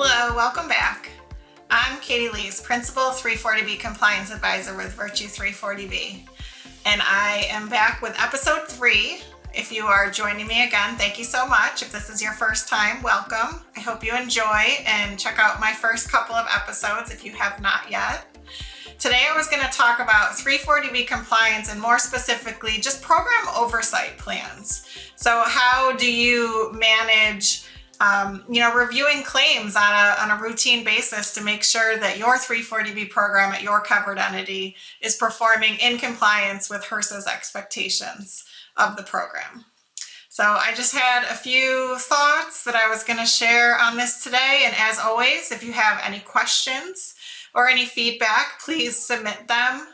Hello, welcome back. I'm Katy Lees, Principal 340B Compliance Advisor with Virtue 340B, and I am back with episode 3. If you are joining me again, thank you so much. If this is your first time, welcome. I hope you enjoy and check out my first couple of episodes if you have not yet. Today I was going to talk about 340B compliance and more specifically just program oversight plans. So how do you manage reviewing claims on a routine basis to make sure that your 340B program at your covered entity is performing in compliance with HRSA's expectations of the program. So I just had a few thoughts that I was going to share on this today. And as always, if you have any questions or any feedback, please submit them.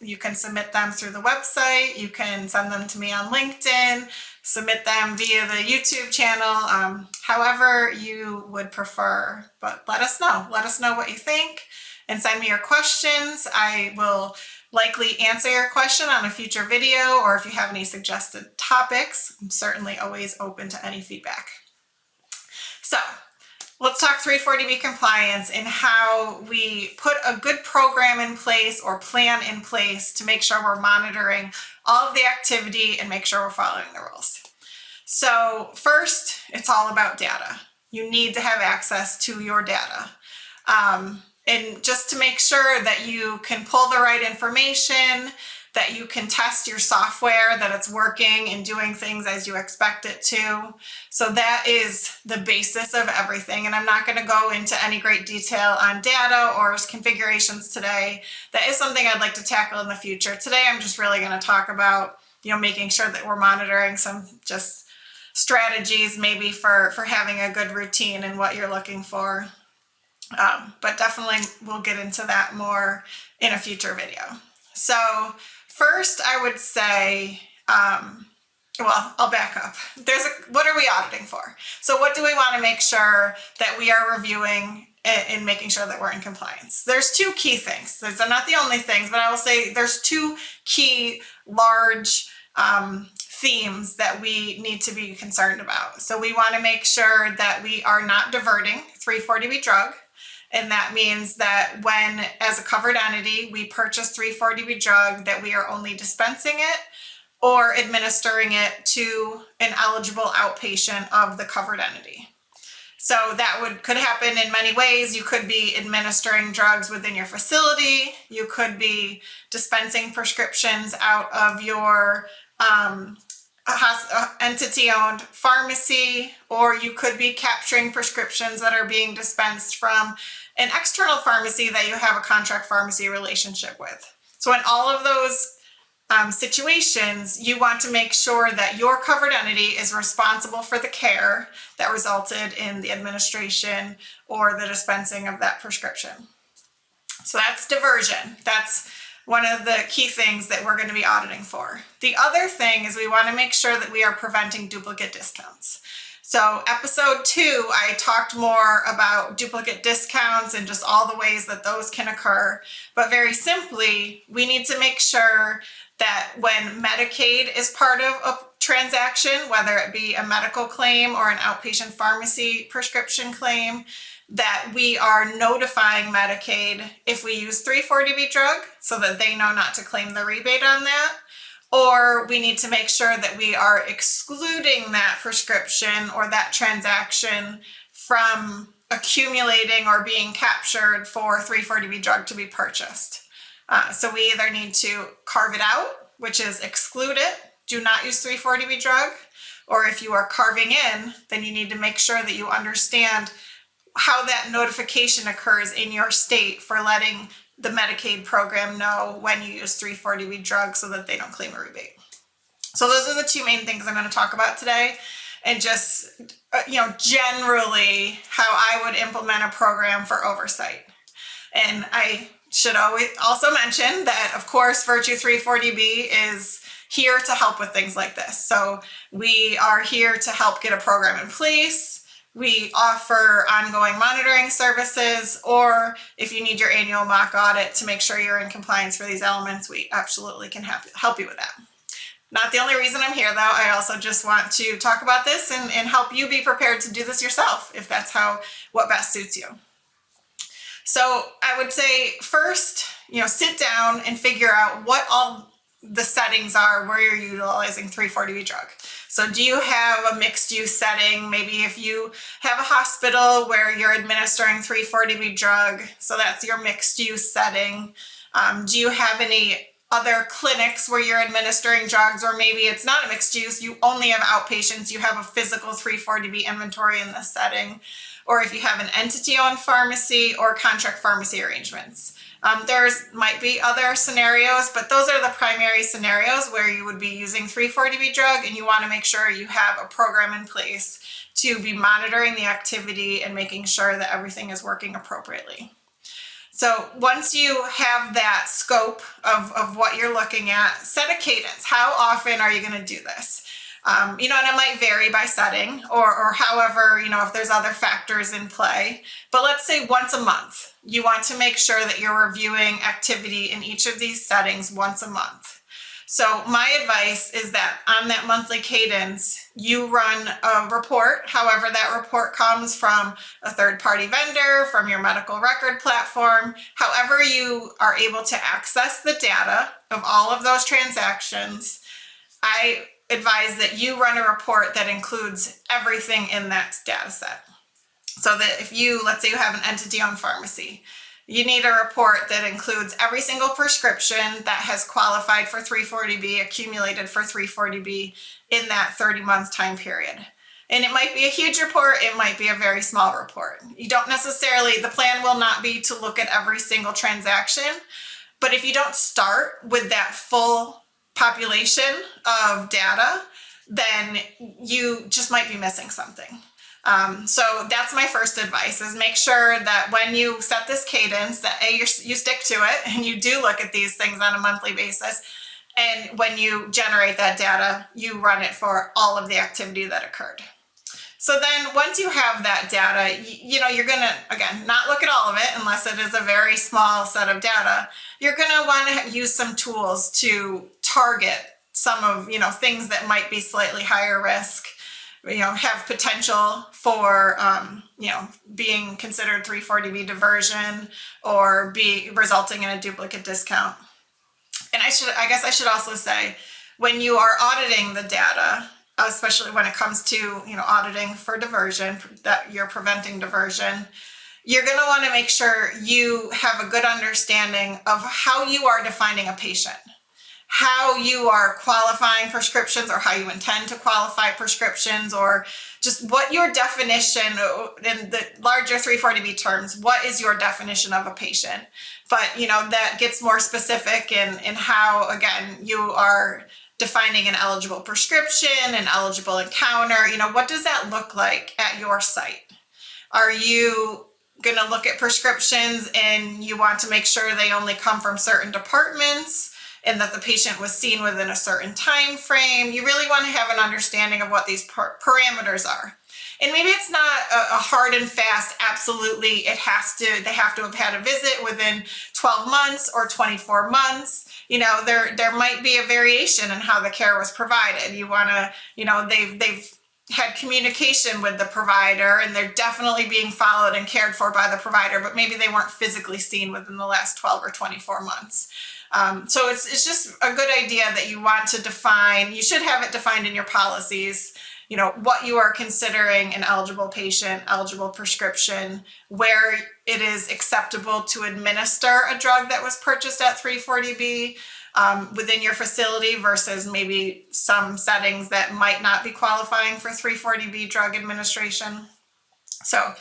You can submit them through the website. You can send them to me on LinkedIn, submit them via the YouTube channel, however you would prefer. But let us know. Let us know what you think and send me your questions. I will likely answer your question on a future video, or if you have any suggested topics, I'm certainly always open to any feedback. So let's talk 340B compliance and how we put a good program in place or plan in place to make sure we're monitoring all of the activity and make sure we're following the rules. So first, it's all about data. You need to have access to your data. And just to make sure that you can pull the right information, that you can test your software, that it's working and doing things as you expect it to. So that is the basis of everything. And I'm not going to go into any great detail on data or configurations today. That is something I'd like to tackle in the future. Today, I'm just really going to talk about, making sure that we're monitoring some just strategies maybe for having a good routine and what you're looking for. But definitely we'll get into that more in a future video. So first, I would say, I'll back up. What are we auditing for? So what do we want to make sure that we are reviewing and making sure that we're in compliance? There's two key things. Those are not the only things, but I will say there's two key large themes that we need to be concerned about. So we want to make sure that we are not diverting 340B drug. And that means that when, as a covered entity, we purchase 340B drug, that we are only dispensing it or administering it to an eligible outpatient of the covered entity. So that could happen in many ways. You could be administering drugs within your facility. You could be dispensing prescriptions out of your entity-owned pharmacy, or you could be capturing prescriptions that are being dispensed from an external pharmacy that you have a contract pharmacy relationship with. So in all of those situations, you want to make sure that your covered entity is responsible for the care that resulted in the administration or the dispensing of that prescription. So that's diversion. That's one of the key things that we're going to be auditing for. The other thing is we want to make sure that we are preventing duplicate discounts. So episode 2, I talked more about duplicate discounts and just all the ways that those can occur. But very simply, we need to make sure that when Medicaid is part of a transaction, whether it be a medical claim or an outpatient pharmacy prescription claim, that we are notifying Medicaid if we use 340B drug so that they know not to claim the rebate on that. Or we need to make sure that we are excluding that prescription or that transaction from accumulating or being captured for 340B drug to be purchased. So we either need to carve it out, which is exclude it, do not use 340B drug, or if you are carving in, then you need to make sure that you understand how that notification occurs in your state for letting the Medicaid program know when you use 340B drugs so that they don't claim a rebate. So those are the two main things I'm going to talk about today, and just generally how I would implement a program for oversight. And I should always also mention that, of course, Virtue 340B is here to help with things like this. So we are here to help get a program in place. We offer ongoing monitoring services, or if you need your annual mock audit to make sure you're in compliance for these elements, we absolutely can help you with that. Not the only reason I'm here, though. I also just want to talk about this and help you be prepared to do this yourself, if that's what best suits you. So I would say first, sit down and figure out what all the settings are where you're utilizing 340B drug. So do you have a mixed use setting? Maybe if you have a hospital where you're administering 340B drug, so that's your mixed use setting. Do you have any other clinics where you're administering drugs, or maybe it's not a mixed use, you only have outpatients, you have a physical 340B inventory in this setting, or if you have an entity-owned pharmacy or contract pharmacy arrangements. There's might be other scenarios, but those are the primary scenarios where you would be using 340B drug, and you want to make sure you have a program in place to be monitoring the activity and making sure that everything is working appropriately. So once you have that scope of what you're looking at, set a cadence. How often are you going to do this? And it might vary by setting or however, if there's other factors in play. But let's say once a month, you want to make sure that you're reviewing activity in each of these settings once a month. So my advice is that on that monthly cadence, you run a report. However, that report comes from a third-party vendor, from your medical record platform. However you are able to access the data of all of those transactions, I advise that you run a report that includes everything in that data set. So that if let's say you have an entity-owned pharmacy, you need a report that includes every single prescription that has qualified for 340B, accumulated for 340B in that 30-month time period. And it might be a huge report, it might be a very small report. The plan will not be to look at every single transaction, but if you don't start with that full population of data, then you just might be missing something. So that's my first advice, is make sure that when you set this cadence that you stick to it and you do look at these things on a monthly basis. And when you generate that data, you run it for all of the activity that occurred. So then once you have that data, you're going to, again, not look at all of it unless it is a very small set of data. You're going to want to use some tools to target some of, things that might be slightly higher risk, have potential for, being considered 340B diversion or be resulting in a duplicate discount. And I guess I should also say, when you are auditing the data, especially when it comes to, auditing for diversion, that you're preventing diversion, you're going to want to make sure you have a good understanding of how you are defining a patient, how you are qualifying prescriptions or how you intend to qualify prescriptions, or just what your definition in the larger 340B terms, what is your definition of a patient? But, that gets more specific in how, again, you are defining an eligible prescription, an eligible encounter. What does that look like at your site? Are you going to look at prescriptions and you want to make sure they only come from certain departments and that the patient was seen within a certain time frame? You really want to have an understanding of what these parameters are. And maybe it's not a hard and fast, absolutely, they have to have had a visit within 12 months or 24 months. There might be a variation in how the care was provided. You want to, they've had communication with the provider and they're definitely being followed and cared for by the provider, but maybe they weren't physically seen within the last 12 or 24 months. So it's just a good idea that you want to define, you should have it defined in your policies, what you are considering an eligible patient, eligible prescription, where it is acceptable to administer a drug that was purchased at 340B within your facility versus maybe some settings that might not be qualifying for 340B drug administration. So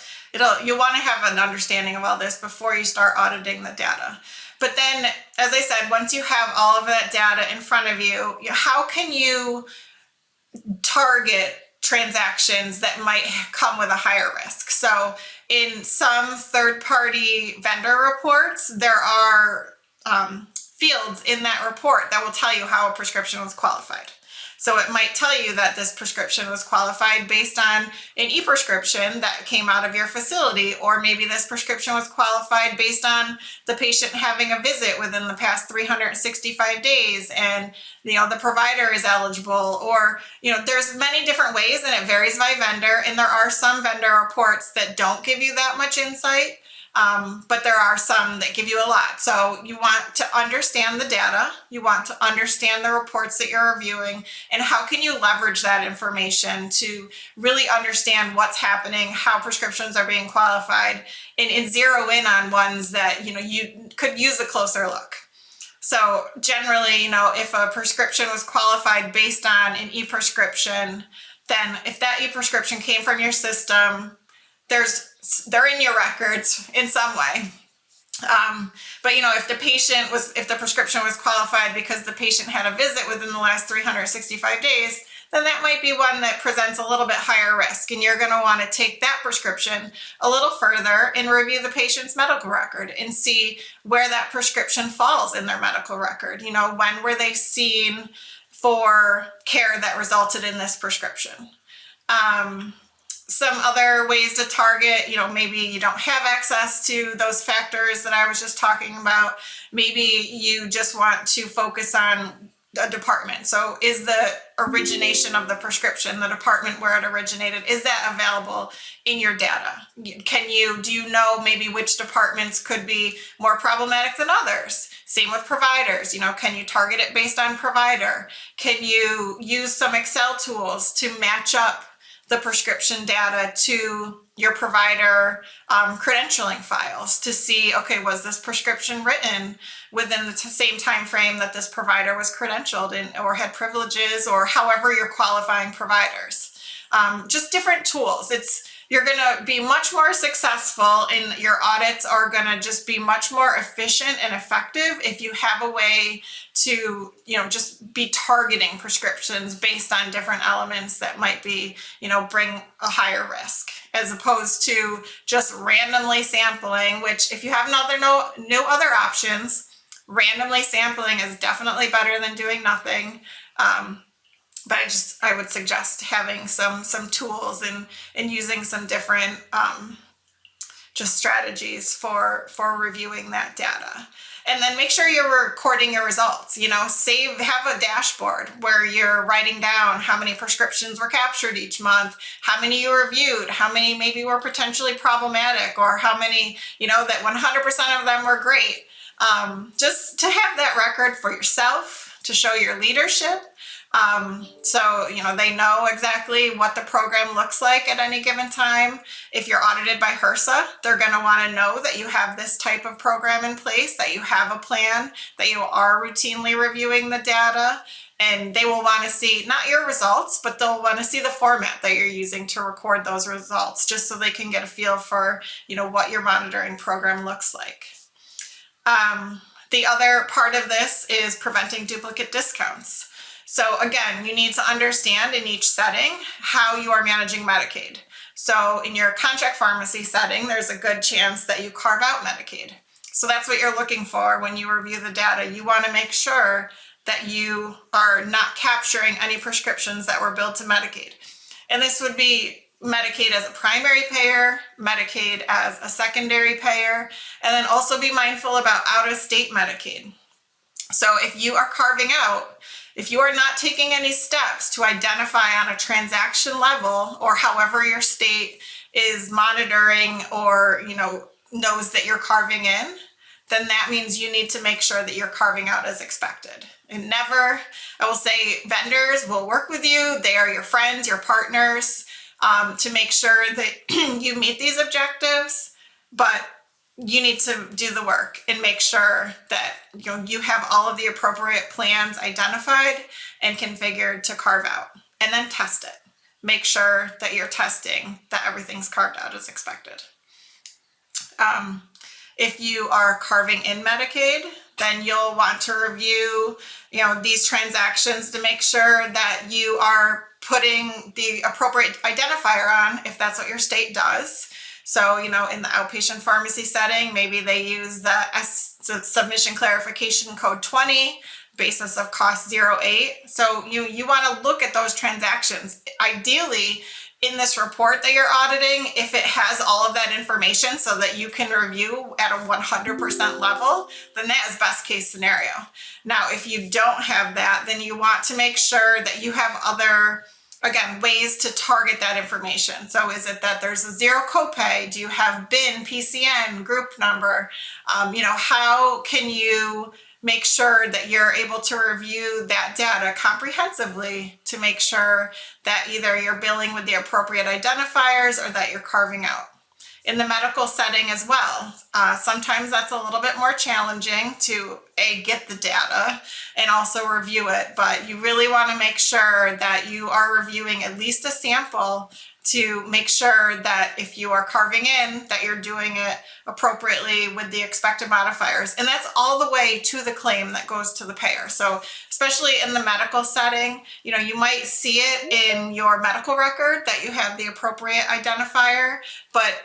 you'll want to have an understanding of all this before you start auditing the data. But then, as I said, once you have all of that data in front of you, how can you target transactions that might come with a higher risk? So in some third-party vendor reports, there are fields in that report that will tell you how a prescription was qualified. So it might tell you that this prescription was qualified based on an e-prescription that came out of your facility, or maybe this prescription was qualified based on the patient having a visit within the past 365 days and the provider is eligible, or there's many different ways, and it varies by vendor, and there are some vendor reports that don't give you that much insight. But there are some that give you a lot. So you want to understand the data, you want to understand the reports that you're reviewing, and how can you leverage that information to really understand what's happening, how prescriptions are being qualified, and zero in on ones that you could use a closer look. So generally, if a prescription was qualified based on an e-prescription, then if that e-prescription came from your system, they're in your records in some way. But if the prescription was qualified because the patient had a visit within the last 365 days, then that might be one that presents a little bit higher risk, and you're going to want to take that prescription a little further and review the patient's medical record and see where that prescription falls in their medical record. When were they seen for care that resulted in this prescription? Some other ways to target, maybe you don't have access to those factors that I was just talking about. Maybe you just want to focus on a department. So is the origination of the prescription, the department where it originated, is that available in your data? Do you know maybe which departments could be more problematic than others? Same with providers. Can you target it based on provider? Can you use some Excel tools to match up the prescription data to your provider credentialing files to see, okay, was this prescription written within the same time frame that this provider was credentialed in, or had privileges, or however you're qualifying providers. Just different tools. You're going to be much more successful, and your audits are going to just be much more efficient and effective if you have a way to, just be targeting prescriptions based on different elements that might be, bring a higher risk, as opposed to just randomly sampling, which if you have no other options, randomly sampling is definitely better than doing nothing. But I would suggest having some tools and using some different just strategies for reviewing that data. And then make sure you're recording your results. Have a dashboard where you're writing down how many prescriptions were captured each month, how many you reviewed, how many maybe were potentially problematic, or how many, that 100% of them were great. Just to have that record for yourself, to show your leadership. So they know exactly what the program looks like at any given time. If you're audited by HRSA, they're going to want to know that you have this type of program in place, that you have a plan, that you are routinely reviewing the data, and they will want to see not your results, but they'll want to see the format that you're using to record those results, just so they can get a feel for, what your monitoring program looks like. The other part of this is preventing duplicate discounts. So again, you need to understand in each setting how you are managing Medicaid. So in your contract pharmacy setting, there's a good chance that you carve out Medicaid. So that's what you're looking for when you review the data. You want to make sure that you are not capturing any prescriptions that were billed to Medicaid. And this would be Medicaid as a primary payer, Medicaid as a secondary payer, and then also be mindful about out-of-state Medicaid. So if you are carving out, if you are not taking any steps to identify on a transaction level, or however your state is monitoring or, knows that you're carving in, then that means you need to make sure that you're carving out as expected. And I will say, vendors will work with you. They are your friends, your partners, to make sure that you meet these objectives, but you need to do the work and make sure that you have all of the appropriate plans identified and configured to carve out, and then test it. Make sure that you're testing that everything's carved out as expected. If you are carving in Medicaid, then you'll want to review, these transactions to make sure that you are putting the appropriate identifier on, if that's what your state does. So, in the outpatient pharmacy setting, maybe they use the submission clarification code 20 basis of cost 08. So you want to look at those transactions. Ideally, in this report that you're auditing, if it has all of that information so that you can review at a 100% level, then that is best case scenario. Now, if you don't have that, then you want to make sure that you have other, again, ways to target that information. So is it that there's a zero copay? Do you have BIN, PCN, group number? How can you make sure that you're able to review that data comprehensively to make sure that either you're billing with the appropriate identifiers or that you're carving out. In the medical setting as well, sometimes that's a little bit more challenging to get the data and also review it, but you really want to make sure that you are reviewing at least a sample to make sure that if you are carving in, that you're doing it appropriately with the expected modifiers. And that's all the way to the claim that goes to the payer. So especially in the medical setting, you might see it in your medical record that you have the appropriate identifier, but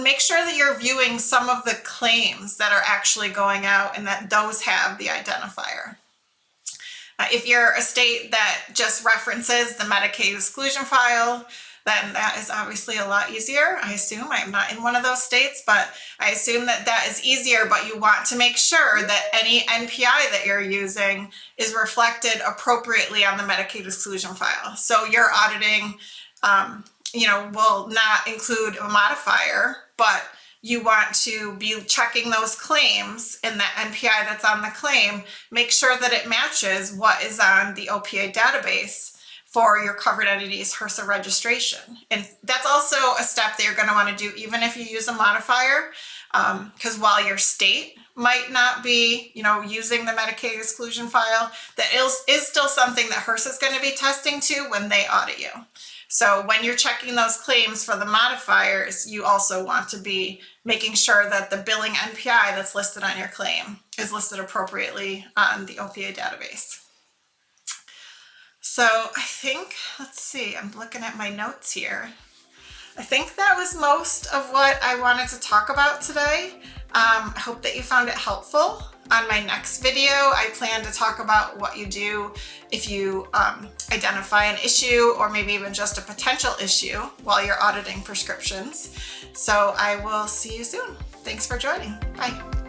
make sure that you're viewing some of the claims that are actually going out and that those have the identifier. If you're a state that just references the Medicaid exclusion file, then that is obviously a lot easier. I assume I'm not in one of those states, but I assume that is easier, but you want to make sure that any NPI that you're using is reflected appropriately on the Medicaid exclusion file. So your auditing, will not include a modifier, but you want to be checking those claims in the NPI that's on the claim, make sure that it matches what is on the OPA database for your covered entities HRSA registration. And that's also a step that you're going to want to do even if you use a modifier, because while your state might not be, using the Medicaid exclusion file, that is still something that HRSA is going to be testing to when they audit you. So when you're checking those claims for the modifiers, you also want to be making sure that the billing NPI that's listed on your claim is listed appropriately on the OPA database. So I think, let's see, I'm looking at my notes here. I think that was most of what I wanted to talk about today. I hope that you found it helpful. On my next video, I plan to talk about what you do if you identify an issue or maybe even just a potential issue while you're auditing prescriptions. So I will see you soon. Thanks for joining. Bye.